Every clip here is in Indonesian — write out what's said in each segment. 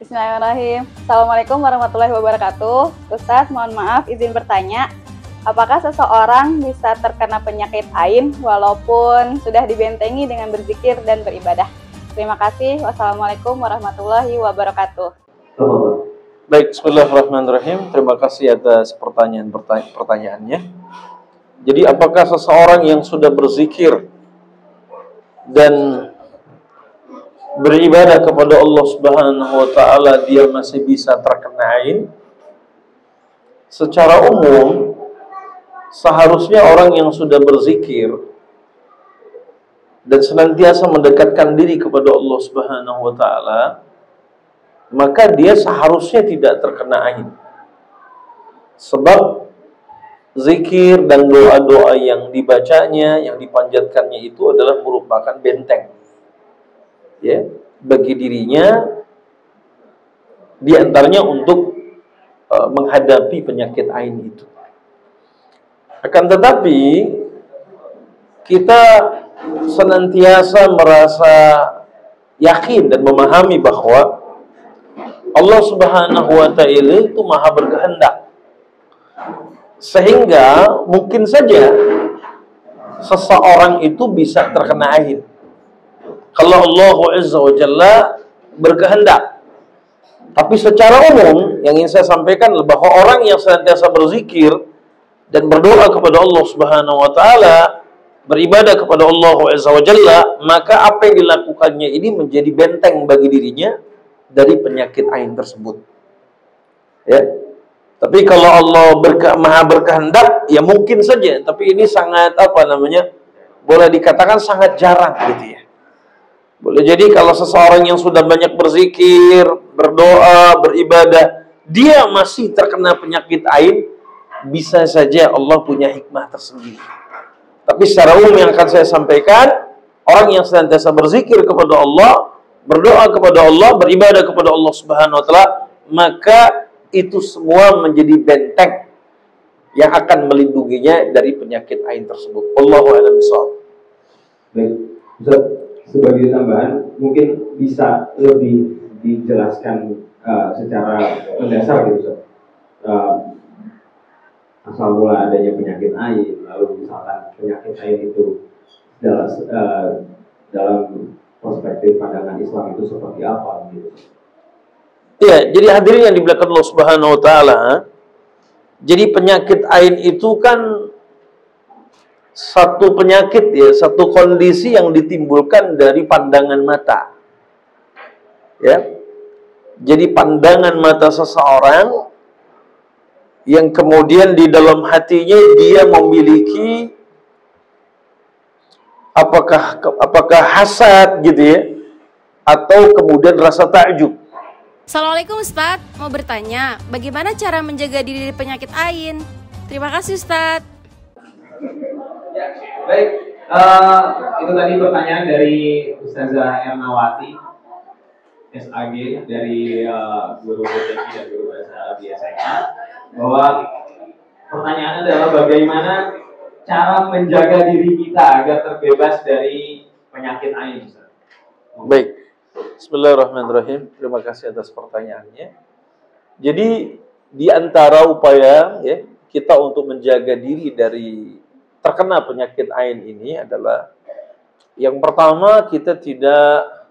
Bismillahirrahmanirrahim. Assalamualaikum warahmatullahi wabarakatuh. Ustadz, mohon maaf izin bertanya, apakah seseorang bisa terkena penyakit ain walaupun sudah dibentengi dengan berzikir dan beribadah? Terima kasih. Wassalamualaikum warahmatullahi wabarakatuh. Baik, bismillahirrahmanirrahim. Terima kasih atas pertanyaannya. Jadi, apakah seseorang yang sudah berzikir dan beribadah kepada Allah Subhanahu wa taala dia masih bisa terkena ain? Secara umum, seharusnya orang yang sudah berzikir dan senantiasa mendekatkan diri kepada Allah Subhanahu wa taala, maka dia seharusnya tidak terkena ain. Sebab zikir dan doa-doa yang dibacanya, yang dipanjatkannya itu adalah merupakan benteng, ya, bagi dirinya, diantaranya untuk menghadapi penyakit ain itu. Akan tetapi kita senantiasa merasa yakin dan memahami bahwa Allah Subhanahu wa taala itu Maha berkehendak, sehingga mungkin saja seseorang itu bisa terkena ain kalau Allah Azza wa Jalla berkehendak. Tapi secara umum yang ingin saya sampaikan adalah bahwa orang yang senantiasa berzikir dan berdoa kepada Allah Subhanahu wa taala, beribadah kepada Allah Azza wa Jalla, maka apa yang dilakukannya ini menjadi benteng bagi dirinya dari penyakit ain tersebut. Ya. Tapi kalau Allah Maha berkehendak, ya mungkin saja, tapi ini sangat boleh dikatakan sangat jarang gitu ya. Boleh jadi kalau seseorang yang sudah banyak berzikir, berdoa, beribadah, dia masih terkena penyakit ain, bisa saja Allah punya hikmah tersendiri. Tapi secara umum yang akan saya sampaikan, orang yang senantiasa berzikir kepada Allah, berdoa kepada Allah, beribadah kepada Allah Subhanahu wa taala, maka itu semua menjadi benteng yang akan melindunginya dari penyakit ain tersebut. Wallahu a'lam bishawab. Baik, Ustaz, sebagai tambahan, mungkin bisa lebih dijelaskan secara mendasar gitu, Ustaz. Asal mula adanya penyakit ain, lalu misalkan penyakit ain itu dalam perspektif pandangan Islam itu seperti apa gitu. Ya, jadi hadirin yang dimuliakan Allah Subhanahu wa taala, jadi penyakit ain itu kan satu penyakit ya, satu kondisi yang ditimbulkan dari pandangan mata. Ya. Jadi pandangan mata seseorang yang kemudian di dalam hatinya dia memiliki apakah hasad gitu ya, atau kemudian rasa takjub. Assalamualaikum Ustadz, mau bertanya, bagaimana cara menjaga diri dari penyakit ain? Terima kasih Ustadz. Ya, baik. Itu tadi pertanyaan dari Ustazah Ernawati, SAG, dari guru BTQ dan guru bahasa Arab SMA, bahwa pertanyaannya adalah bagaimana cara menjaga diri kita agar terbebas dari penyakit ain. Baik. Bismillahirrahmanirrahim. Terima kasih atas pertanyaannya. Jadi di antara upaya ya kita untuk menjaga diri dari terkena penyakit ain ini adalah yang pertama, kita tidak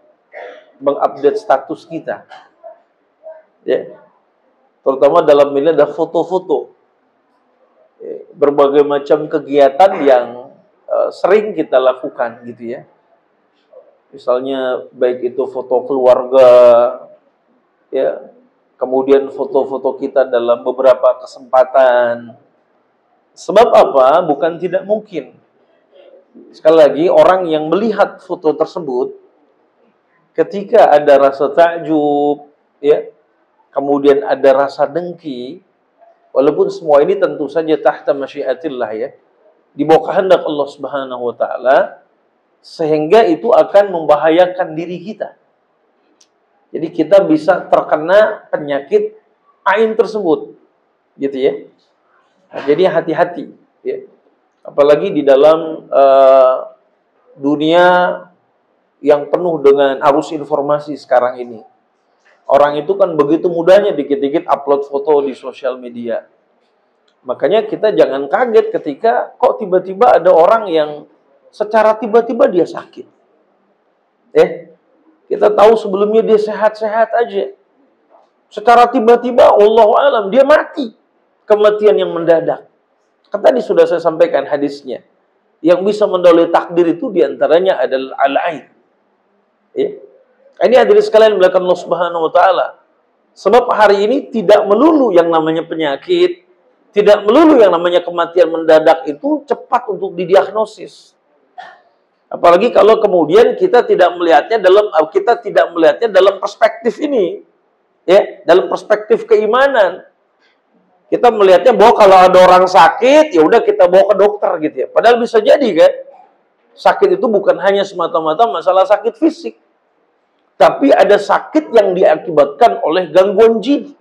mengupdate status kita. Ya. Terutama dalam ini ada foto-foto. Ya, berbagai macam kegiatan yang sering kita lakukan gitu ya. Misalnya baik itu foto keluarga, ya, kemudian foto-foto kita dalam beberapa kesempatan. Sebab apa? Bukan tidak mungkin. Sekali lagi, orang yang melihat foto tersebut, ketika ada rasa takjub, ya, kemudian ada rasa dengki, walaupun semua ini tentu saja tahta masyiatillah ya, di bawah kehendak Allah Subhanahu wa taala, sehingga itu akan membahayakan diri kita. Jadi kita bisa terkena penyakit ain tersebut, gitu ya. Nah, jadi hati-hati, ya. Apalagi di dalam dunia yang penuh dengan arus informasi sekarang ini. Orang itu kan begitu mudahnya dikit-dikit upload foto di sosial media. Makanya kita jangan kaget ketika kok tiba-tiba ada orang yang secara tiba-tiba dia sakit. Kita tahu sebelumnya dia sehat-sehat aja. Secara tiba-tiba Allahu alam dia mati. Kematian yang mendadak. Kan tadi sudah saya sampaikan hadisnya. Yang bisa mendahului takdir itu diantaranya adalah al-ain. Ini hadirin sekalian melakukan Allah Subhanahu wa taala. Sebab hari ini tidak melulu yang namanya penyakit, tidak melulu yang namanya kematian mendadak itu cepat untuk didiagnosis. Apalagi kalau kemudian kita tidak melihatnya dalam perspektif ini, dalam perspektif keimanan. Kita melihatnya bahwa kalau ada orang sakit, ya udah kita bawa ke dokter gitu ya. Padahal bisa jadi kan, sakit itu bukan hanya semata-mata masalah sakit fisik. Tapi ada sakit yang diakibatkan oleh gangguan jin.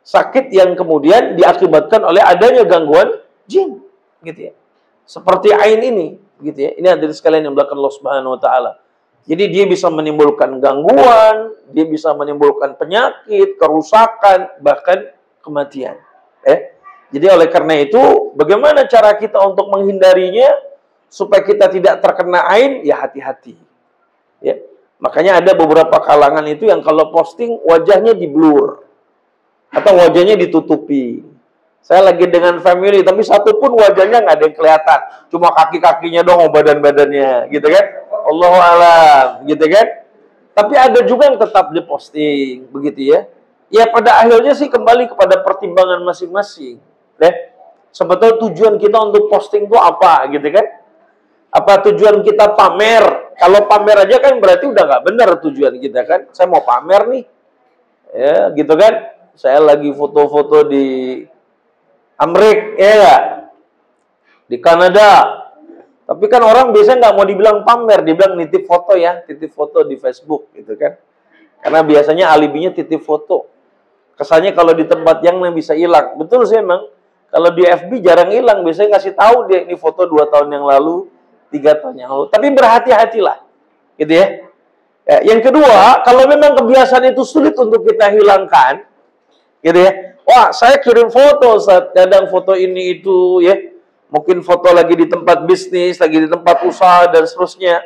Sakit yang kemudian diakibatkan oleh adanya gangguan jin, gitu ya. Seperti ain ini, gitu ya. Ini hadirin sekalian yang belakang Allah Subhanahu wa taala. Jadi dia bisa menimbulkan gangguan, dia bisa menimbulkan penyakit, kerusakan, bahkan kematian. Jadi oleh karena itu, bagaimana cara kita untuk menghindarinya supaya kita tidak terkena ain? Ya hati-hati. Makanya ada beberapa kalangan itu yang kalau posting wajahnya di blur atau wajahnya ditutupi. Saya lagi dengan family tapi satu pun wajahnya nggak ada yang kelihatan, cuma kaki-kakinya dong, badan-badannya, gitu kan? Allahu a'lam, gitu kan? Tapi ada juga yang tetap diposting, begitu ya. Ya pada akhirnya sih kembali kepada pertimbangan masing-masing. Sebetulnya tujuan kita untuk posting itu apa, gitu kan? Apa tujuan kita pamer? Kalau pamer aja kan berarti udah nggak benar tujuan kita kan. Saya mau pamer nih. Ya, gitu kan. Saya lagi foto-foto di Amerika, ya nggak? Di Kanada. Tapi kan orang biasanya nggak mau dibilang pamer. Dibilang nitip foto ya. Titip foto di Facebook, gitu kan. Karena biasanya alibinya titip foto. Kesannya kalau di tempat yang bisa hilang. Betul sih emang. Kalau di FB jarang hilang. Biasanya ngasih tahu dia ini foto 2 tahun yang lalu. 3 tahun yang lalu. Tapi berhati-hatilah. Gitu ya. Yang kedua, kalau memang kebiasaan itu sulit untuk kita hilangkan, gitu ya. Wah, saya kirim foto, kadang foto ini itu ya. Mungkin foto lagi di tempat bisnis, lagi di tempat usaha dan seterusnya.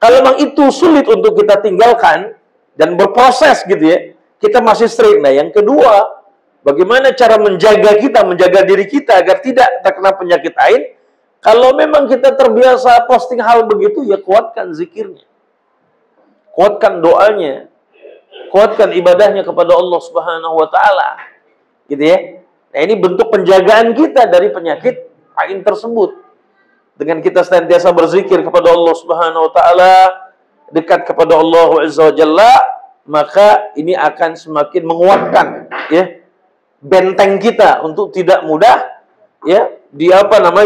Kalau memang itu sulit untuk kita tinggalkan dan berproses gitu ya. Kita masih sering. Nah, yang kedua, bagaimana cara menjaga diri kita agar tidak terkena penyakit ain? Kalau memang kita terbiasa posting hal begitu, ya kuatkan zikirnya. Kuatkan doanya. Kuatkan ibadahnya kepada Allah Subhanahu wa taala. Gitu ya. Nah, ini bentuk penjagaan kita dari penyakit ain tersebut. Dengan kita senantiasa berzikir kepada Allah Subhanahu wa taala, dekat kepada Allah Azza wa Jalla, maka ini akan semakin menguatkan ya benteng kita untuk tidak mudah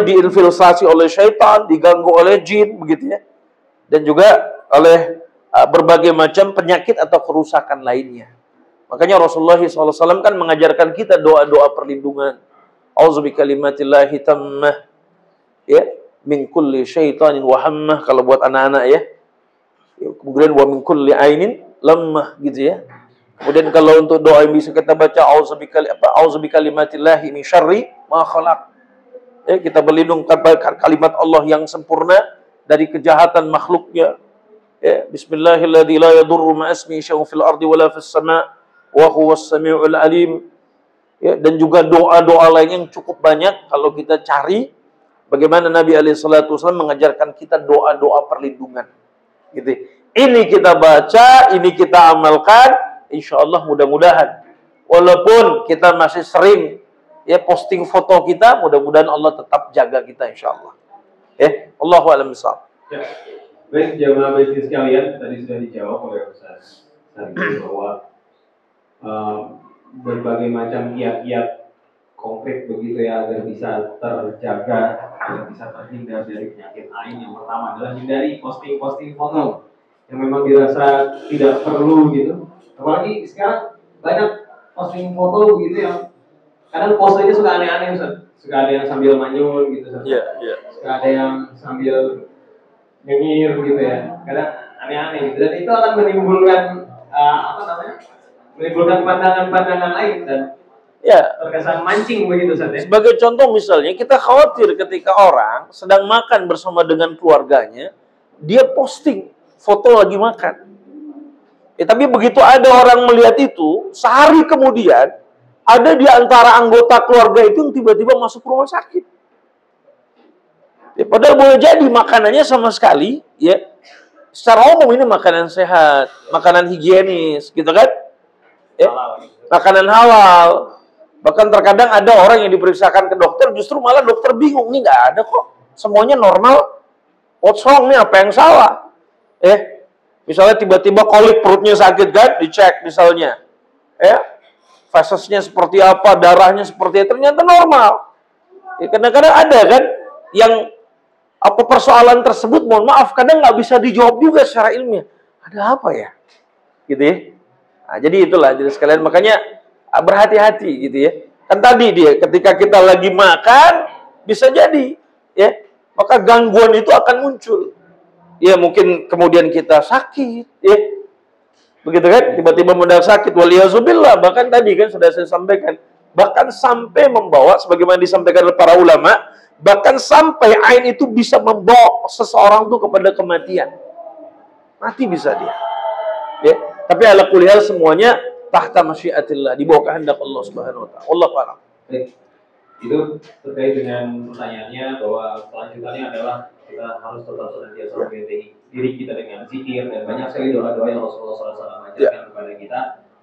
diinfiltrasi oleh syaitan, diganggu oleh jin, begitu ya. Dan juga oleh berbagai macam penyakit atau kerusakan lainnya. Makanya Rasulullah SAW kan mengajarkan kita doa-doa perlindungan. A'udzubikalimatillahi tammah min kulli syaitanin wa hammah, kalau buat anak-anak ya. Kemudian wa min kulli ainin lammah, gitu ya. Kemudian kalau untuk doa yang bisa kita baca a'udzubikalimatillahi min syarri ma khalaq. Kita berlindung kepada kalimat Allah yang sempurna dari kejahatan makhluknya. Bismillahirrahmanirrahim. La yadurru ma ismi syai'un fil ardi wala fis sama' wa huwas samiul alim. Dan juga doa-doa lain yang cukup banyak kalau kita cari bagaimana Nabi alaihi salatu wasallam mengajarkan kita doa-doa perlindungan. Gitu. Ini kita baca, ini kita amalkan, insyaallah mudah-mudahan. Walaupun kita masih sering posting foto kita, mudah-mudahan Allah tetap jaga kita insyaallah. Allahu a'lam bishawab. Baik, jamaah bisnis sekalian, tadi sudah dijawab oleh Ustaz Sargi bahwa berbagai macam kiat-kiat konkret begitu ya agar bisa terjaga, agar bisa terhindar dari penyakit ain. Yang pertama adalah hindari posting-posting foto yang memang dirasa tidak perlu gitu. Apalagi sekarang banyak posting foto gitu yang kadang posenya suka aneh-aneh, Ustaz. Suka ada yang sambil manyun gitu, Ustaz. Suka ada yang sambil nyengir gitu ya. Kadang aneh-aneh gitu. Dan itu akan menimbulkan apa namanya, menimbulkan pandangan-pandangan lain dan Ya, terkesan mancing begitu Ustaz ya. sebagai contoh misalnya kita khawatir ketika orang sedang makan bersama dengan keluarganya, dia posting foto lagi makan. Tapi begitu ada orang melihat itu, sehari kemudian ada di antara anggota keluarga itu yang tiba-tiba masuk rumah sakit. Padahal boleh jadi makanannya sama sekali, ya, secara umum ini makanan sehat, makanan higienis, gitu kan? Makanan halal. Bahkan terkadang ada orang yang diperiksakan ke dokter, justru malah dokter bingung, nih nggak ada kok, semuanya normal. What's wrong nih, apa yang salah? Misalnya tiba-tiba kolik perutnya sakit kan, dicek misalnya, fasesnya seperti apa, darahnya seperti apa, ternyata normal. Kadang-kadang ada kan, yang apa persoalan tersebut, mohon maaf, kadang nggak bisa dijawab juga secara ilmiah. Ada apa ya? Gitu ya. Nah, jadi itulah, jadi sekalian, makanya berhati-hati gitu ya. Kan tadi dia ketika kita lagi makan bisa jadi ya, maka gangguan itu akan muncul. Ya mungkin kemudian kita sakit ya. Begitu kan? Tiba-tiba mendadak sakit waliyazubillah, bahkan tadi kan sudah saya sampaikan, bahkan sampai membawa sebagaimana disampaikan oleh para ulama, bahkan sampai ain itu bisa membawa seseorang itu kepada kematian. Mati bisa dia. Ya, tapi ala kulli hal semuanya tahta masyiatillah, di bawah kehendak Allah Subhanahu wa taala. Wallahu a'lam. Baik. Itu terkait dengan pertanyaannya bahwa selanjutnya adalah kita harus tetap senantiasa membentengi diri kita dengan zikir, dan banyak sekali doa-doa yang Rasulullah SAW ajarkan kepada kita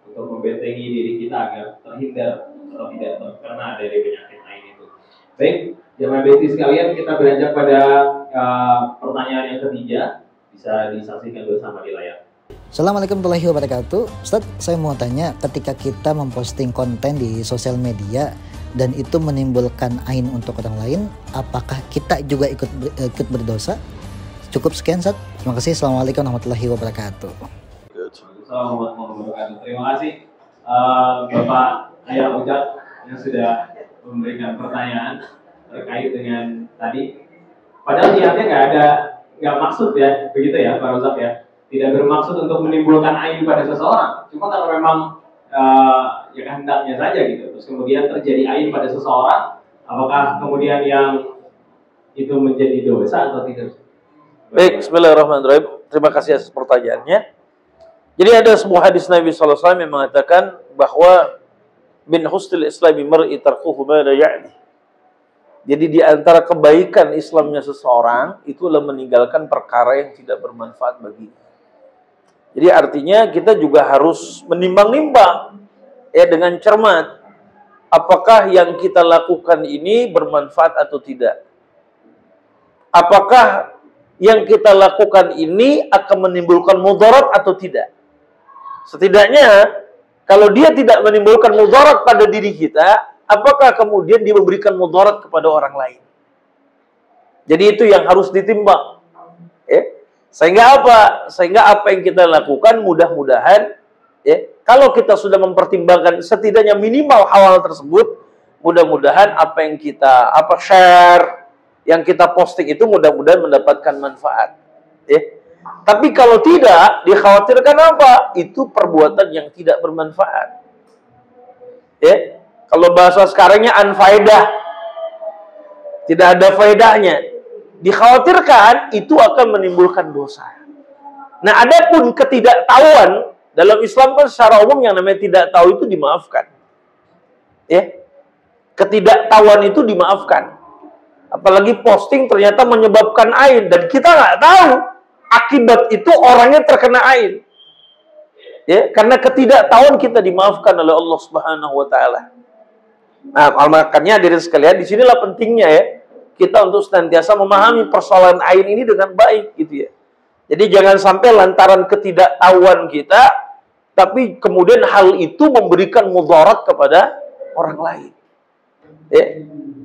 untuk membentengi diri kita agar terhindar atau tidak terkena dari penyakit lain itu. Baik, jemaah besti sekalian, kita beranjak pada pertanyaan yang ketiga, bisa disaksikan bersama di layar. Assalamualaikum warahmatullahi wabarakatuh. Ustaz, saya mau tanya, ketika kita memposting konten di sosial media dan itu menimbulkan ain untuk orang lain, apakah kita juga ikut berdosa? Cukup sekian, Ustaz. Terima kasih. Assalamualaikum warahmatullahi wabarakatuh. Assalamualaikum warahmatullahi wabarakatuh. Terima kasih Bapak Ayah Ujat yang sudah memberikan pertanyaan terkait dengan tadi. Padahal niatnya nggak maksud ya, begitu ya Pak Rozak ya. Tidak bermaksud untuk menimbulkan aib pada seseorang. Cuma kalau memang ya kehendaknya saja gitu. Terus kemudian terjadi aib pada seseorang, apakah kemudian yang itu menjadi dosa atau tidak? Baik, bismillahirrahmanirrahim. Terima kasih atas pertanyaannya. Jadi ada sebuah hadis Nabi SAW yang mengatakan bahwa min husnil islami mar'i tarkuhu ma la ya'ni. Jadi di antara kebaikan Islamnya seseorang itulah meninggalkan perkara yang tidak bermanfaat baginya. Jadi artinya kita juga harus menimbang-nimbang ya dengan cermat, apakah yang kita lakukan ini bermanfaat atau tidak. Apakah yang kita lakukan ini akan menimbulkan mudarat atau tidak. Setidaknya kalau dia tidak menimbulkan mudarat pada diri kita, apakah kemudian dia memberikan mudarat kepada orang lain. Jadi itu yang harus ditimbang. Sehingga apa? Sehingga apa yang kita lakukan mudah-mudahan kalau kita sudah mempertimbangkan setidaknya minimal hal tersebut, mudah-mudahan apa yang kita share, yang kita posting itu mudah-mudahan mendapatkan manfaat. Tapi kalau tidak, dikhawatirkan apa? Itu perbuatan yang tidak bermanfaat. Kalau bahasa sekarangnya unfaedah, tidak ada faedahnya. Dikhawatirkan itu akan menimbulkan dosa. Nah, adapun ketidaktahuan dalam Islam kan secara umum yang namanya tidak tahu itu dimaafkan. Ketidaktahuan itu dimaafkan. Apalagi posting ternyata menyebabkan ain dan kita nggak tahu akibat itu orangnya terkena ain. Karena ketidaktahuan kita dimaafkan oleh Allah Subhanahu wa taala. Nah, makanya hadirin sekalian, disinilah pentingnya kita untuk senantiasa memahami persoalan ain ini dengan baik gitu ya. Jadi jangan sampai lantaran ketidaktahuan kita, tapi kemudian hal itu memberikan mudarat kepada orang lain.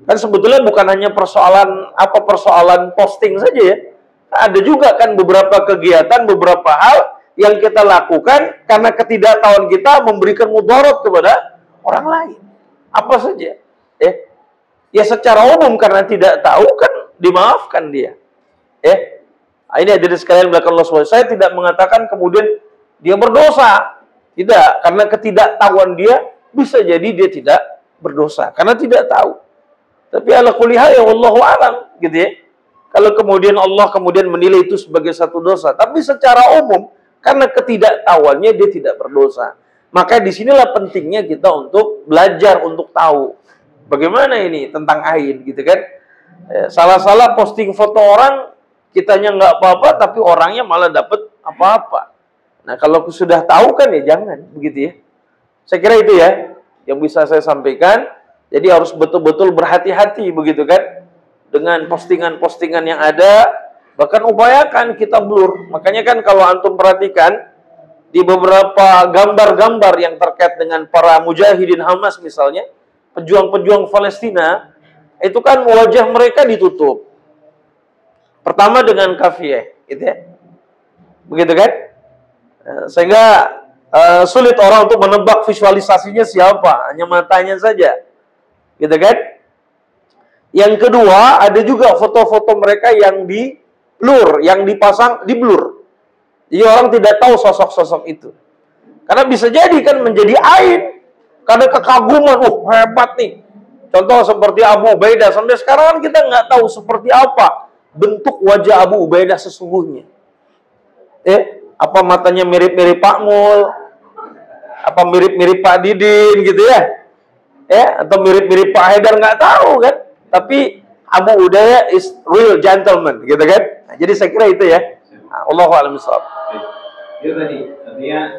Kan sebetulnya bukan hanya persoalan posting saja ya. Ada juga kan beberapa kegiatan, beberapa hal yang kita lakukan karena ketidaktahuan kita memberikan mudarat kepada orang lain. Apa saja? Ya secara umum karena tidak tahu kan dimaafkan dia. Ini hadirin sekalian belakang Allah SWT. Saya tidak mengatakan kemudian dia berdosa. Tidak, karena ketidaktahuan dia bisa jadi dia tidak berdosa karena tidak tahu. Tapi ala kulli hal ya wallahu alam gitu ya. Kalau kemudian Allah kemudian menilai itu sebagai satu dosa, tapi secara umum karena ketidaktahuannya dia tidak berdosa. Maka disinilah pentingnya kita untuk belajar untuk tahu bagaimana ini tentang ain gitu kan. Salah-salah posting foto orang, kitanya nggak apa-apa tapi orangnya malah dapat apa-apa. Nah kalau sudah tahu kan ya jangan begitu ya. Saya kira itu ya yang bisa saya sampaikan. Jadi harus betul-betul berhati-hati begitu kan dengan postingan-postingan yang ada. Bahkan upayakan kita blur. Makanya kan kalau antum perhatikan di beberapa gambar-gambar yang terkait dengan para mujahidin Hamas misalnya, pejuang-pejuang Palestina, itu kan wajah mereka ditutup. Pertama dengan kafiyah, gitu ya. Begitu kan? Sehingga sulit orang untuk menebak visualisasinya siapa, hanya matanya saja. Gitu kan? Yang kedua, ada juga foto-foto mereka yang di blur, yang dipasang di blur. Jadi orang tidak tahu sosok-sosok itu. Karena bisa jadi kan menjadi aib. Karena kekaguman, hebat nih. Contoh seperti Abu Ubaidah. Sampai sekarang kan kita nggak tahu seperti apa bentuk wajah Abu Ubaidah sesungguhnya. Apa matanya mirip-mirip Pak Mul? Apa mirip-mirip Pak Didin gitu ya? Atau mirip-mirip Pak Haidar, nggak tahu kan? Tapi Abu Ubaidah is real gentleman gitu kan? Nah, jadi saya kira itu ya. Allahu a'lam bishawab. Itu tadi, artinya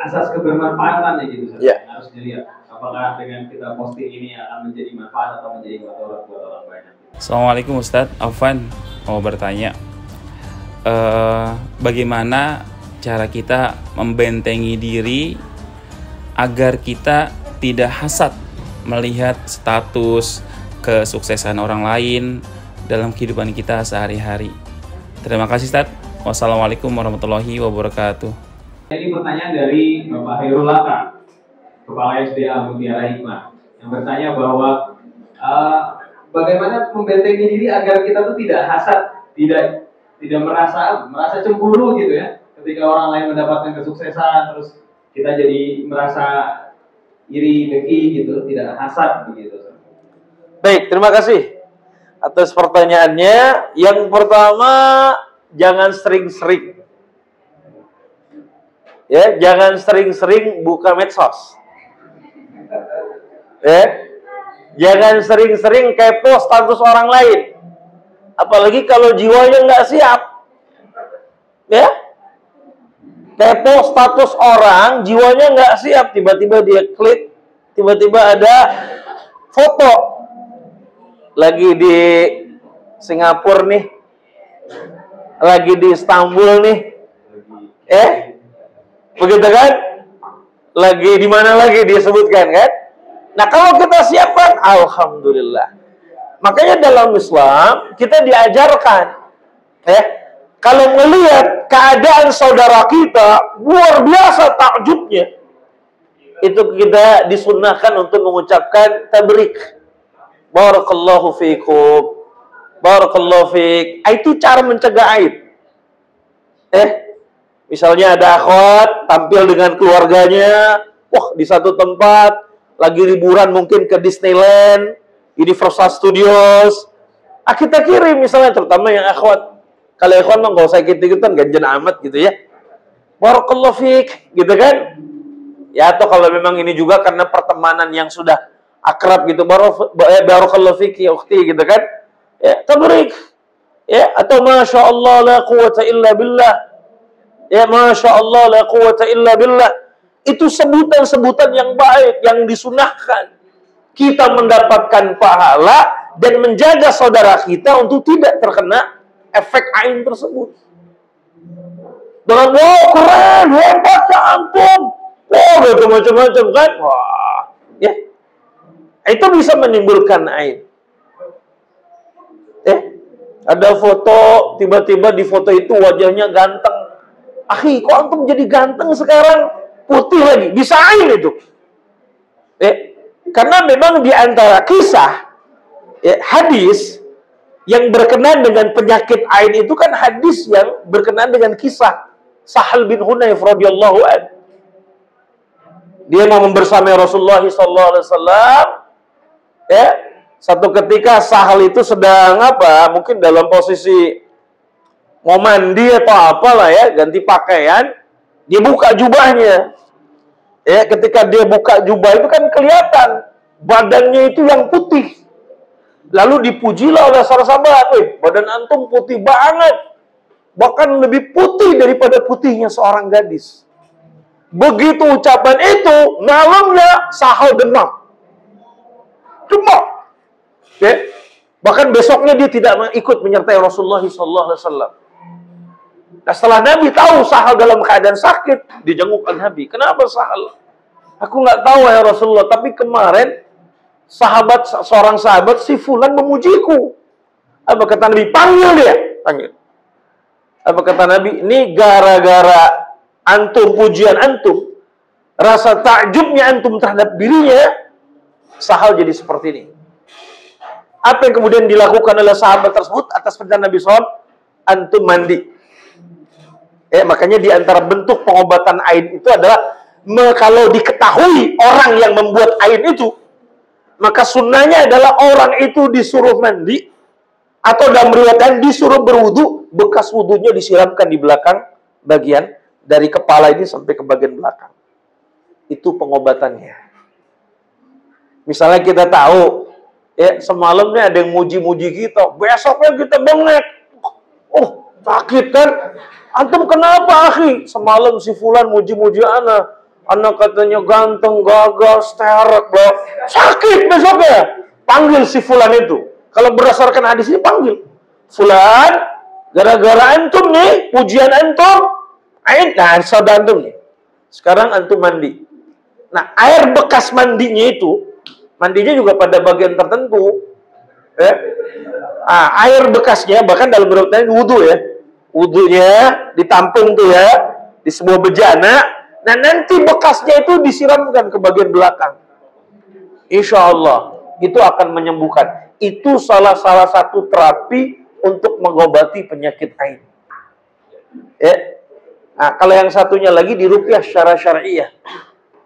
asas kebermanfaatan ya gitu, harus dilihat. Apakah dengan kita posting ini akan menjadi manfaat atau menjadi mudarat buat orang banyak. Assalamualaikum Ustadz, Afwan mau bertanya, bagaimana cara kita membentengi diri agar kita tidak hasad melihat status kesuksesan orang lain dalam kehidupan kita sehari-hari. Terima kasih Ustadz. Wassalamualaikum warahmatullahi wabarakatuh. Ini pertanyaan dari Bapak Hairul Lata, Kepala SDA Mutiara Hikmah, yang bertanya bahwa bagaimana membentengi diri agar kita tuh tidak hasad, tidak merasa cemburu gitu ya, ketika orang lain mendapatkan kesuksesan, terus kita jadi merasa iri, dengki gitu, tidak hasad begitu. Baik, terima kasih atas pertanyaannya. Yang pertama, jangan sering-sering. Ya, jangan sering-sering buka medsos. Jangan sering-sering kepo status orang lain. Apalagi kalau jiwanya nggak siap. Ya, kepo status orang, jiwanya nggak siap. Tiba-tiba dia klik, tiba-tiba ada foto lagi di Singapura nih, lagi di Istanbul nih, begitu kan? Lagi di mana lagi disebutkan kan? Nah kalau kita siapkan, alhamdulillah. Makanya dalam Islam kita diajarkan, kalau melihat keadaan saudara kita luar biasa takjubnya, itu kita disunnahkan untuk mengucapkan tabrik. Barakallahu fiikum. Barakallahu fiik. Itu cara mencegah aib. Misalnya ada akhwat tampil dengan keluarganya, di satu tempat lagi liburan mungkin ke Disneyland, Universal Studios. Kita kirim misalnya, terutama yang akhwat. Kalau akhwat mah nggak usah ikut-ikutan, ganjen amat gitu ya. Barakallahu fiik, gitu kan? Ya, atau kalau memang ini juga karena pertemanan yang sudah akrab gitu, barakallahu fiki ya ukhti gitu kan, ya tabrik, ya, atau masya Allah la quwata illa billah, ya masya Allah la quwata illa billah. Itu sebutan-sebutan yang baik yang disunahkan, kita mendapatkan pahala dan menjaga saudara kita untuk tidak terkena efek ain tersebut. Dengan wow keren, hebat ya ampun, gitu macam-macam kan, ya. Itu bisa menimbulkan aib. Ada foto, tiba-tiba di foto itu wajahnya ganteng. Akhi, kok antum jadi ganteng sekarang? Putih lagi, bisa aib itu. Karena memang di antara kisah, hadis yang berkenaan dengan penyakit ain itu kan hadis yang berkenaan dengan kisah Sahal bin Hunayf radhiyallahu anhu. Dia mau membersamai Rasulullah SAW. Ya, satu ketika Sahal itu sedang apa? Mungkin dalam posisi mau mandi atau apalah ya, ganti pakaian. Dia buka jubahnya. Ya, ketika dia buka jubah itu kan kelihatan badannya itu yang putih. Lalu dipujilah oleh para sahabat, badan antum putih banget. Bahkan lebih putih daripada putihnya seorang gadis. Begitu ucapan itu, malamnya Sahal demam. Okay. Bahkan besoknya dia tidak ikut menyertai Rasulullah SAW. Nah, setelah Nabi tahu Sahal dalam keadaan sakit, dijenguk Nabi. Kenapa Sahal? Aku nggak tahu ya Rasulullah, tapi kemarin seorang sahabat si Fulan memujiku. Apa kata Nabi? Panggil dia. Panggil. Apa kata Nabi? Ini gara-gara antum, pujian antum, rasa takjubnya antum terhadap dirinya, Sahal jadi seperti ini. Apa yang kemudian dilakukan oleh sahabat tersebut atas perintah Nabi SAW? Antum mandi. Makanya di antara bentuk pengobatan ain itu adalah kalau diketahui orang yang membuat ain itu, maka sunnahnya adalah orang itu disuruh mandi atau dalam riwayat disuruh berwudu, bekas wudunya disiramkan di belakang bagian dari kepala ini sampai ke bagian belakang. Itu pengobatannya. Misalnya kita tahu, ya semalamnya ada yang muji-muji kita, besoknya kita bengek. Oh, sakit kan? Antum kenapa, akhi? Semalam si Fulan muji-muji anak katanya ganteng, gagah, sterek, bro. Sakit besoknya. Panggil si Fulan itu. Kalau berdasarkan hadis ini panggil. Fulan, gara-gara antum nih, pujian antum, nah, saudara antum nih. Sekarang antum mandi. Nah, air bekas mandinya itu, mandinya juga pada bagian tertentu. Air bekasnya, bahkan dalam berurutan wudhu ya. Wudhunya ditampung tuh ya, di sebuah bejana. Nah, nanti bekasnya itu disiramkan ke bagian belakang. Insya Allah, itu akan menyembuhkan. Itu salah satu terapi untuk mengobati penyakit ain. Ya. Nah, kalau yang satunya lagi diruqyah secara syar'iyah.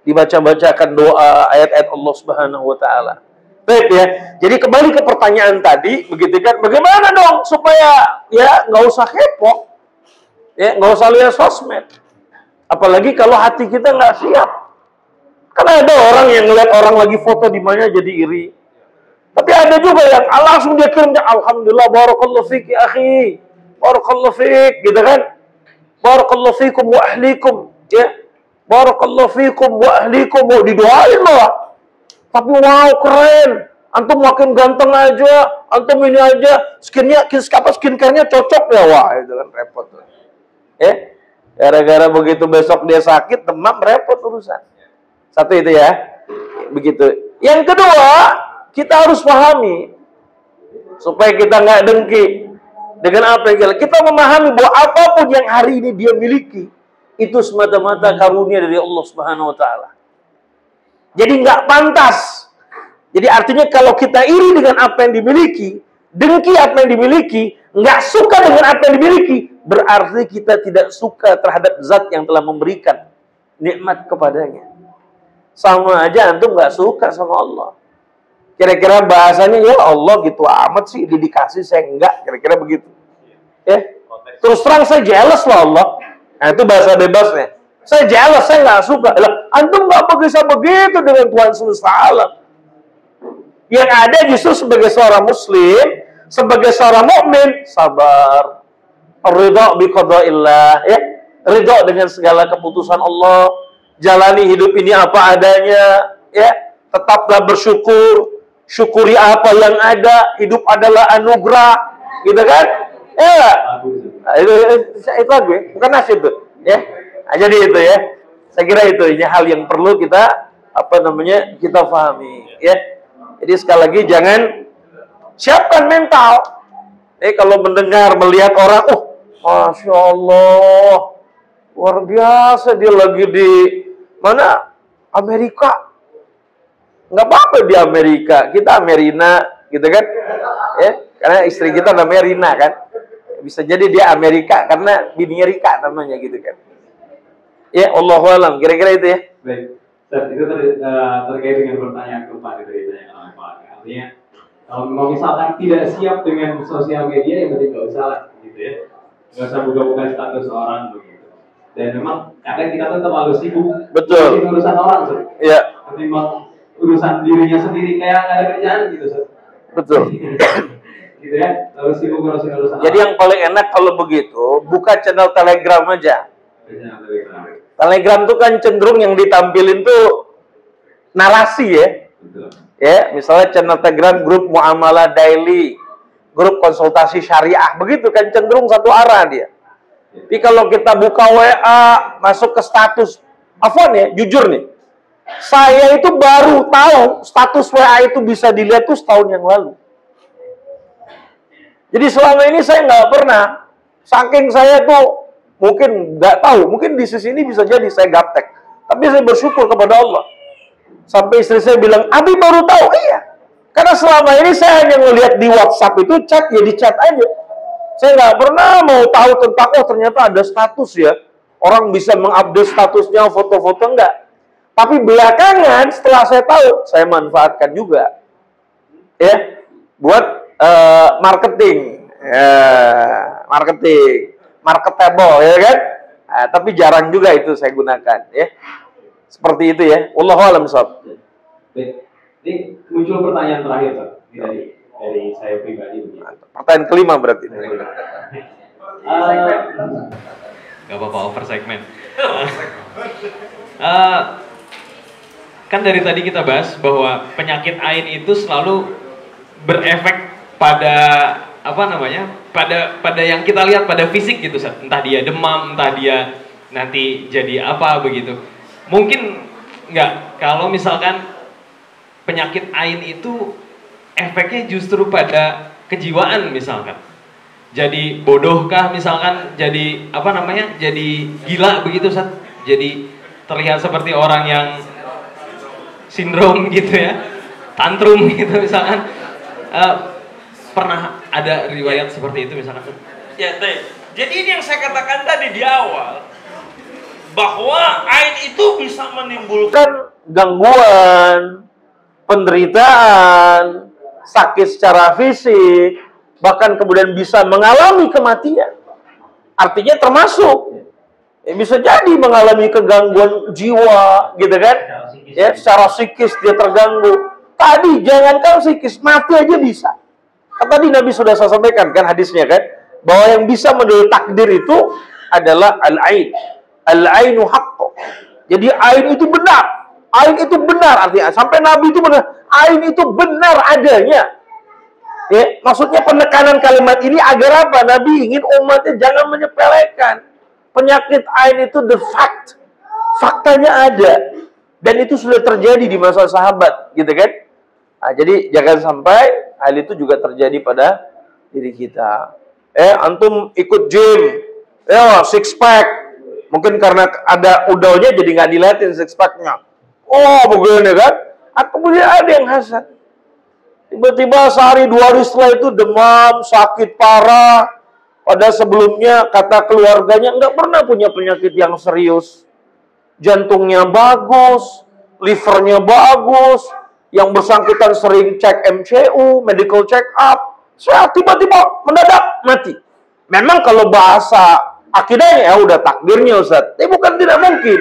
Dibaca-bacakan doa, ayat-ayat Allah Subhanahu wa taala. Baik ya. Jadi kembali ke pertanyaan tadi, begitu kan? Bagaimana dong supaya ya nggak usah kepo. Ya, nggak usah lihat sosmed. Apalagi kalau hati kita nggak siap. Karena ada orang yang ngeliat orang lagi foto di mana jadi iri. Tapi ada juga yang langsung dia kirim, alhamdulillah, barakallahu fik ya akhi, barakallahu fik, gitu kan? Barakallahu fikum wa ahlikum, ya. Barakallahu fikum wa ahlikum, mau didoain loh. Tapi wow, keren. Antum makin ganteng aja, antum ini aja, skincare-nya cocok ya, wah, itu kan repot tuh. Gara-gara begitu besok dia sakit, demam, repot urusan. Satu itu ya, begitu. Yang kedua, kita harus pahami supaya kita nggak dengki dengan apa yang kita memahami bahwa apapun yang hari ini dia miliki itu semata-mata karunia dari Allah Subhanahu wa taala. Jadi nggak pantas. Jadi artinya kalau kita iri dengan apa yang dimiliki, dengki apa yang dimiliki, nggak suka dengan apa yang dimiliki, berarti kita tidak suka terhadap zat yang telah memberikan nikmat kepadanya. Sama aja antum nggak suka sama Allah. Kira-kira bahasanya, ya Allah gitu amat sih, dikasih saya enggak, kira-kira begitu. Ya. Terus terang saya jealous loh Allah. Nah itu bahasa bebasnya. Saya jealous, saya nggak suka. Antum nggak bisa begitu dengan Tuhan semesta alam. Yang ada justru sebagai seorang muslim, sebagai seorang mukmin, sabar, ridha bi qadaillah, ya. Ridha dengan segala keputusan Allah, jalani hidup ini apa adanya, ya. Tetaplah bersyukur. Syukuri apa yang ada, hidup adalah anugerah, gitu kan? Ya, itu lagu ya, bukan nasyid tuh, ya. Nah, jadi itu ya, saya kira itu ini hal yang perlu kita kita pahami, ya. Jadi sekali lagi jangan siapkan mental. Kalau mendengar, melihat orang, masya Allah, luar biasa dia lagi di mana? Amerika. Nggak apa-apa di Amerika, kita Amerina, gitu kan? Ya, karena istri kita namanya Rina kan. Bisa jadi dia Amerika karena bininya Rika namanya gitu kan. Ya, Allahu a'lam, kira-kira itu ya. Baik. Ustaz, itu terkait dengan pertanyaan keempat itu ditanya oleh Pak. Artinya kalau memang misalkan tidak siap dengan sosial media, ya berarti nggak usah lah, gitu ya. Nggak usah buka-buka status orang begitu. Dan memang kadang kita tuh terlalu sibuk Betul. ngurusin urusan orang, Ustaz. Iya, Ketimbang urusan dirinya sendiri kayak nggak ada kerjaan gitu, Ustaz. betul. Gitu ya, terlalu sibuk ngurusin urusan Jadi yang paling enak kalau begitu, buka channel Telegram aja. orang. Telegram tuh kan cenderung yang ditampilin tuh narasi ya. Betul. Ya, misalnya channel Telegram grup muamalah daily, grup konsultasi syariah, begitu kan cenderung satu arah dia. Tapi kalau kita buka WA, masuk ke status, afwan ya, jujur nih, saya itu baru tahu status WA itu bisa dilihat tuh setahun yang lalu. Jadi selama ini saya nggak pernah, saking saya tuh mungkin nggak tahu, mungkin di sisi ini bisa jadi saya gaptek, tapi saya bersyukur kepada Allah. Sampai istri saya bilang, Abi baru tahu. Iya. Karena selama ini saya hanya ngelihat di WhatsApp itu chat, ya di chat aja. Saya nggak pernah mau tahu tentang, oh ternyata ada status ya. Orang bisa mengupdate statusnya, foto-foto, enggak. Tapi belakangan setelah saya tahu, saya manfaatkan juga. Ya, buat marketing. Marketable, ya kan? Nah, tapi jarang juga itu saya gunakan. Ya. Seperti itu ya. Wallahu a'lam bishawab. Baik. Ini muncul pertanyaan terakhir, Pak, dari saya pribadi begitu. Pertanyaan kelima berarti. Gak apa-apa, over segmen. Kan dari tadi kita bahas bahwa penyakit ain itu selalu berefek pada apa namanya? Pada yang kita lihat pada fisik gitu, entah dia demam, entah dia nanti jadi apa begitu. Mungkin nggak kalau misalkan penyakit ain itu efeknya justru pada kejiwaan misalkan. Jadi bodohkah misalkan, jadi apa namanya? Jadi gila begitu, Ustaz. Jadi terlihat seperti orang yang sindrom gitu ya. Tantrum gitu misalkan. Pernah ada riwayat seperti itu misalkan? Ya, jadi ini yang saya katakan tadi di awal, bahwa ain itu bisa menimbulkan gangguan, penderitaan, sakit secara fisik, bahkan kemudian bisa mengalami kematian. Artinya termasuk bisa jadi mengalami kegangguan jiwa, gitu kan? Ya, secara psikis dia terganggu. Tadi jangankan psikis, mati aja bisa. Kan tadi Nabi sudah saya sampaikan kan hadisnya kan, bahwa yang bisa menilai takdir itu adalah al-ain. Al-ainu haqqo. Jadi ain itu benar. Ain itu benar artinya. Sampai Nabi itu benar. Ain itu benar adanya. Ya, maksudnya penekanan kalimat ini agar apa? Nabi ingin umatnya jangan menyepelekan. Penyakit ain itu the fact. Faktanya ada. Dan itu sudah terjadi di masa sahabat, gitu kan? Nah, jadi jangan sampai hal itu juga terjadi pada diri kita. Antum ikut gym, six pack. Mungkin karena ada udahnya jadi nggak dilihatin six packnya. Oh, begini kan? Kemudian ada yang hasad. Tiba-tiba sehari dua hari setelah itu demam, sakit parah. Pada sebelumnya kata keluarganya nggak pernah punya penyakit yang serius. Jantungnya bagus, livernya bagus, yang bersangkutan sering cek MCU, medical check up, sehat, tiba-tiba mendadak mati. Memang kalau bahasa akidahnya ya udah takdirnya Ustaz. Tapi bukan tidak mungkin.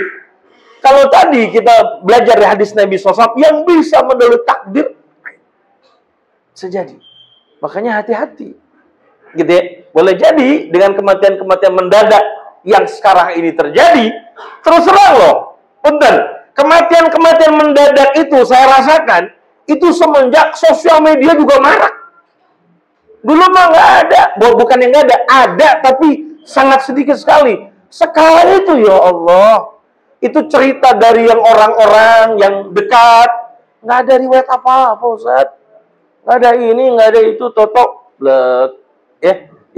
Kalau tadi kita belajar dari hadis Nabi SAW yang bisa menilai takdir, sejadi. Makanya hati-hati. Gitu ya. Boleh jadi dengan kematian-kematian mendadak yang sekarang ini terjadi, terus terang loh. Punten, kematian-kematian mendadak itu saya rasakan itu semenjak sosial media juga marak. Dulu mah nggak ada, bukan yang nggak ada tapi sangat sedikit sekali. Sekarang itu ya Allah, itu cerita dari yang orang-orang yang dekat, nggak ada riwayat apa-apa Ustaz. Nggak ada ini, nggak ada itu, totok, blek.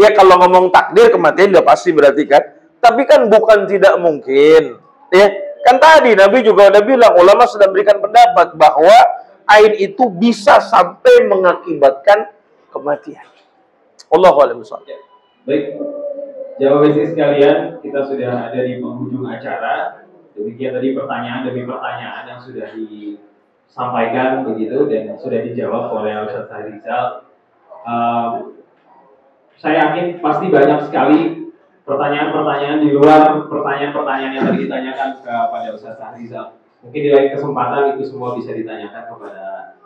Ya kalau ngomong takdir kematian udah pasti berarti kan. Tapi kan bukan tidak mungkin. Ya, kan tadi Nabi juga udah bilang, ulama sudah berikan pendapat bahwa ain itu bisa sampai mengakibatkan kematian. Allahu a'lam bishawab. Baik, jamaah sekalian, kita sudah ada di penghujung acara. Demikian tadi pertanyaan demi pertanyaan yang sudah disampaikan begitu dan sudah dijawab oleh Ustaz Rizal. Saya yakin pasti banyak sekali pertanyaan-pertanyaan di luar pertanyaan-pertanyaan yang tadi ditanyakan kepada Ustaz Rizal. Mungkin di lain kesempatan itu semua bisa ditanyakan kepada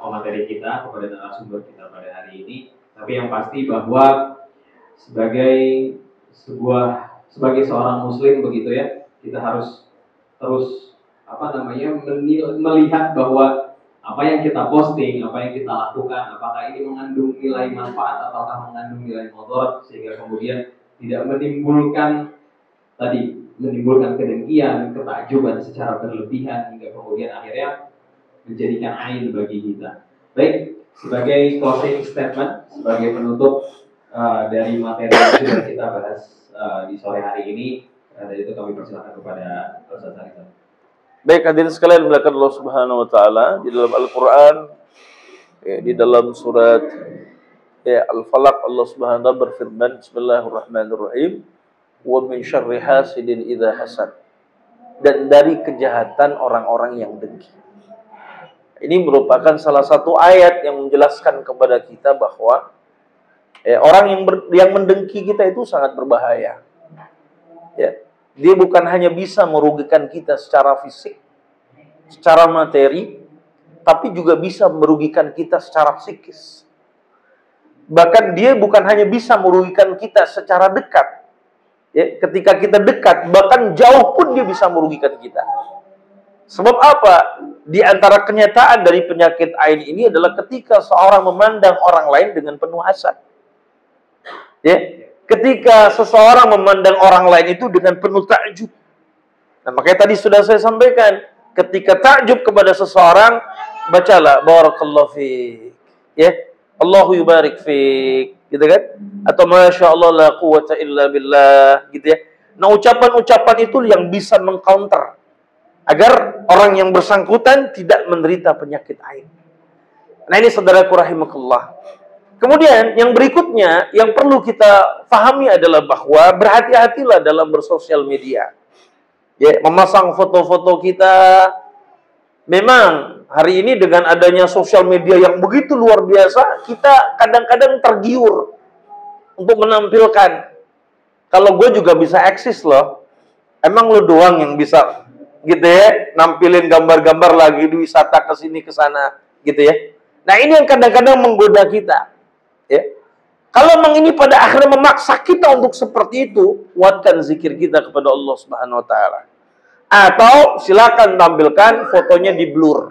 pemateri kita, kepada narasumber kita pada hari ini. Tapi yang pasti bahwa sebagai seorang muslim begitu ya, kita harus terus melihat bahwa apa yang kita posting, apa yang kita lakukan, apakah ini mengandung nilai manfaat ataukah mengandung nilai mudarat, sehingga kemudian tidak menimbulkan kedengkian, ketakjuban secara berlebihan hingga kemudian akhirnya menjadikan ain bagi kita. Baik, sebagai closing statement, sebagai penutup dari materi yang sudah kita bahas di sore hari ini, dari itu kami persilakan kepada Ustaz Rizal. Baik, hadirin sekalian dimuliakan Allah Subhanahu wa taala, di dalam Al-Qur'an di dalam surat Al-Falaq, Allah Subhanahu wa taala berfirman, Bismillahirrahmanirrahim, wa min syarri hasidin idza hasad. Dan dari kejahatan orang-orang yang dengki. Ini merupakan salah satu ayat yang menjelaskan kepada kita bahwa orang yang mendengki kita itu sangat berbahaya. Ya. Dia bukan hanya bisa merugikan kita secara fisik, secara materi, tapi juga bisa merugikan kita secara psikis. Bahkan dia bukan hanya bisa merugikan kita secara dekat. Ya, ketika kita dekat, bahkan jauh pun dia bisa merugikan kita. Sebab apa? Di antara kenyataan dari penyakit ain ini adalah ketika seorang memandang orang lain dengan penuh hasad. Ya. Ketika seseorang memandang orang lain itu dengan penuh takjub. Nah, makanya tadi sudah saya sampaikan, ketika takjub kepada seseorang, bacalah barakallahu fiik. Ya, Allahu yubarik fiik, gitu kan? Atau masya Allah la quwwata illa billah, gitu ya. Nah, ucapan-ucapan itu yang bisa mengcounter agar orang yang bersangkutan tidak menderita penyakit ain. Nah, ini saudaraku rahimakumullah. Kemudian yang berikutnya yang perlu kita pahami adalah bahwa berhati-hatilah dalam bersosial media. Ya, memasang foto-foto kita. Memang hari ini dengan adanya sosial media yang begitu luar biasa, kita kadang-kadang tergiur untuk menampilkan. Kalau gue juga bisa eksis loh. Emang lo doang yang bisa gitu ya, nampilin gambar-gambar lagi di wisata ke sini ke sana gitu ya. Nah, ini yang kadang-kadang menggoda kita. Ya. Kalau memang ini pada akhirnya memaksa kita untuk seperti itu, kuatkan zikir kita kepada Allah Subhanahu wa taala. Atau silakan tampilkan fotonya di blur.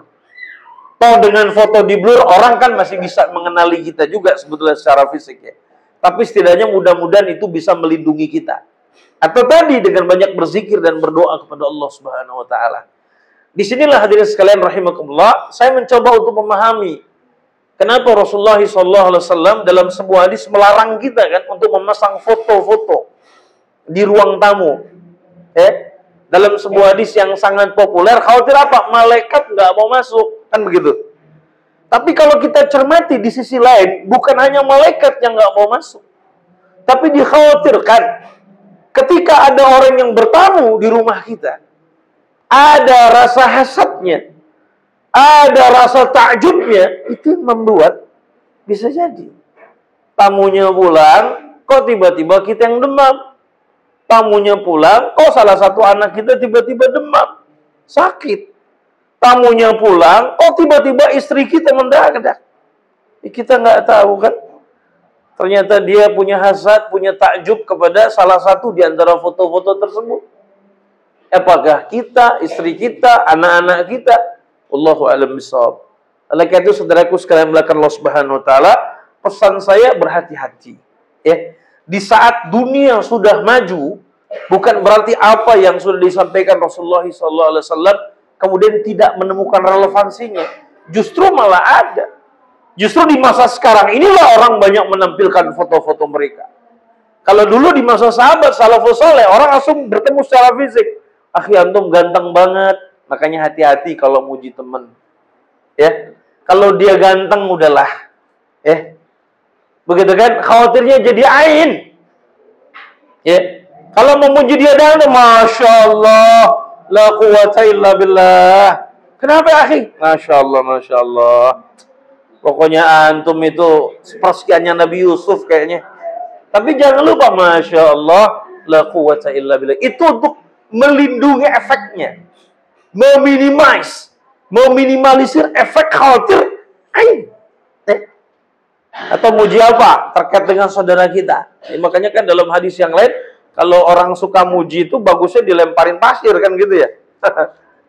Toh dengan foto di blur orang kan masih bisa mengenali kita juga sebetulnya secara fisik ya. Tapi setidaknya mudah-mudahan itu bisa melindungi kita. Atau tadi dengan banyak berzikir dan berdoa kepada Allah Subhanahu wa taala. Disinilah hadirin sekalian rahimakumullah, saya mencoba untuk memahami kenapa Rasulullah SAW dalam sebuah hadis melarang kita kan untuk memasang foto-foto di ruang tamu. Dalam sebuah hadis yang sangat populer, khawatir apa? Malaikat nggak mau masuk, kan begitu. Tapi kalau kita cermati di sisi lain, bukan hanya malaikat yang nggak mau masuk, tapi dikhawatirkan ketika ada orang yang bertamu di rumah kita, ada rasa hasadnya, ada rasa takjubnya, itu membuat bisa jadi tamunya pulang, kok tiba-tiba kita yang demam. Tamunya pulang, kok salah satu anak kita tiba-tiba demam, sakit. Tamunya pulang, kok tiba-tiba istri kita mendadak. Kita nggak tahu kan. Ternyata dia punya hasad, punya takjub kepada salah satu di antara foto-foto tersebut. Apakah kita, istri kita, anak-anak kita? Wallahu a'lam bishawab. Oleh karena itu, saudaraku sekalian melakukan Allah Subhanahu wa taala, pesan saya berhati-hati. Ya. Di saat dunia sudah maju, bukan berarti apa yang sudah disampaikan Rasulullah SAW kemudian tidak menemukan relevansinya. Justru malah ada. Justru di masa sekarang inilah orang banyak menampilkan foto-foto mereka. Kalau dulu di masa sahabat salafus saleh, orang langsung bertemu secara fisik. Akhi antum ganteng banget, makanya hati-hati kalau muji teman. Ya, kalau dia ganteng udahlah. Begitu kan? Khawatirnya jadi ain. Ya, kalau memuji dia dan masya Allah, La quwwata illa billah. Kenapa ya, akhi? Masya Allah, Masya Allah. Pokoknya antum itu sepersekiannya Nabi Yusuf kayaknya. Tapi jangan lupa, Masya Allah, la quwwata illa billah. Itu untuk melindungi efeknya. Meminimalisir efek khawatir ain. Atau muji apa? Terkait dengan saudara kita. Makanya kan dalam hadis yang lain, kalau orang suka muji itu bagusnya dilemparin pasir kan gitu ya.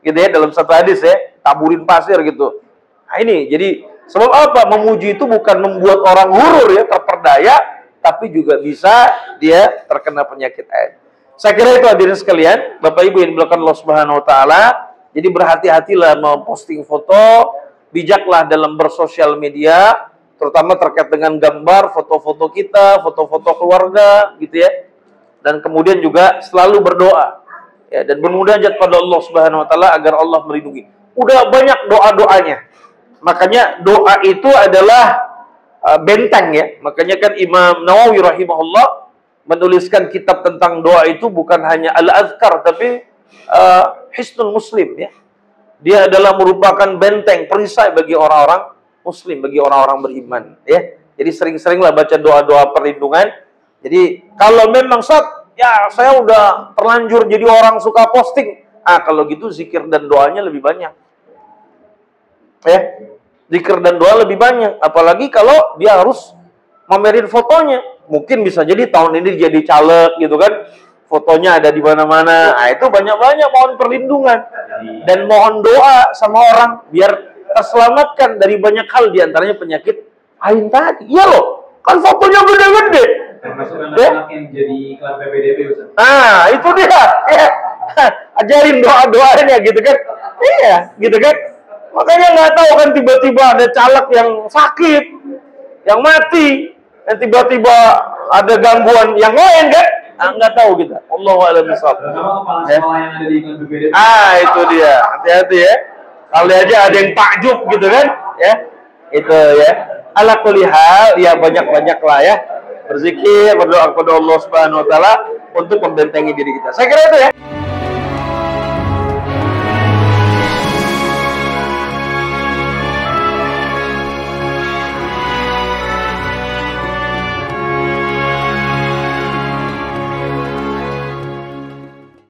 Gitu ya, dalam satu hadis ya, taburin pasir gitu. Nah ini, jadi sebab apa? Memuji itu bukan membuat orang hurur ya, terperdaya, tapi juga bisa dia terkena penyakit ain. Saya kira itu hadirin sekalian, Bapak Ibu yang dimuliakan Allah Subhanahu wa taala. Jadi berhati-hatilah memposting foto, bijaklah dalam bersosial media, terutama terkait dengan gambar, foto-foto kita, foto-foto keluarga gitu ya. Dan kemudian juga selalu berdoa. Ya, dan bermunajat pada Allah Subhanahu wa taala agar Allah melindungi. Udah banyak doa-doanya. Makanya doa itu adalah benteng ya. Makanya kan Imam Nawawi rahimahullah menuliskan kitab tentang doa itu bukan hanya al-azkar tapi Hisnul Muslim ya. Dia adalah merupakan benteng perisai bagi orang-orang muslim, bagi orang-orang beriman ya. Jadi sering-seringlah baca doa-doa perlindungan. Jadi kalau memang ya saya udah terlanjur jadi orang suka posting. Kalau gitu zikir dan doanya lebih banyak. Ya. Zikir dan doa lebih banyak, apalagi kalau dia harus mamerin fotonya. Mungkin bisa jadi tahun ini jadi caleg gitu kan. Fotonya ada di mana-mana. Itu banyak-banyak mohon perlindungan dan mohon doa sama orang biar terselamatkan dari banyak hal, di antaranya penyakit ain tadi. Iya loh, kan fotonya gede-gede. Termasuk anak-anak yang jadi iklan PPDB, Ustaz. Itu dia. Ya. Ajarin doa-doanya gitu kan. Iya, gitu kan. Makanya nggak tahu kan tiba-tiba ada caleg yang sakit, yang mati, dan tiba-tiba ada gangguan yang lain kan. Nggak tahu kita. Allahu a'lam bishawab. Terutama kepala sekolah yang ada di iklan PPDB. Itu dia. Hati-hati ya. Kali aja ada yang takjub gitu kan, ya. Itu ya. Ala kulli hal, ya banyak-banyak lah ya. Berzikir, berdoa kepada Allah Subhanahu wa taala untuk membentengi diri kita. Saya kira itu ya.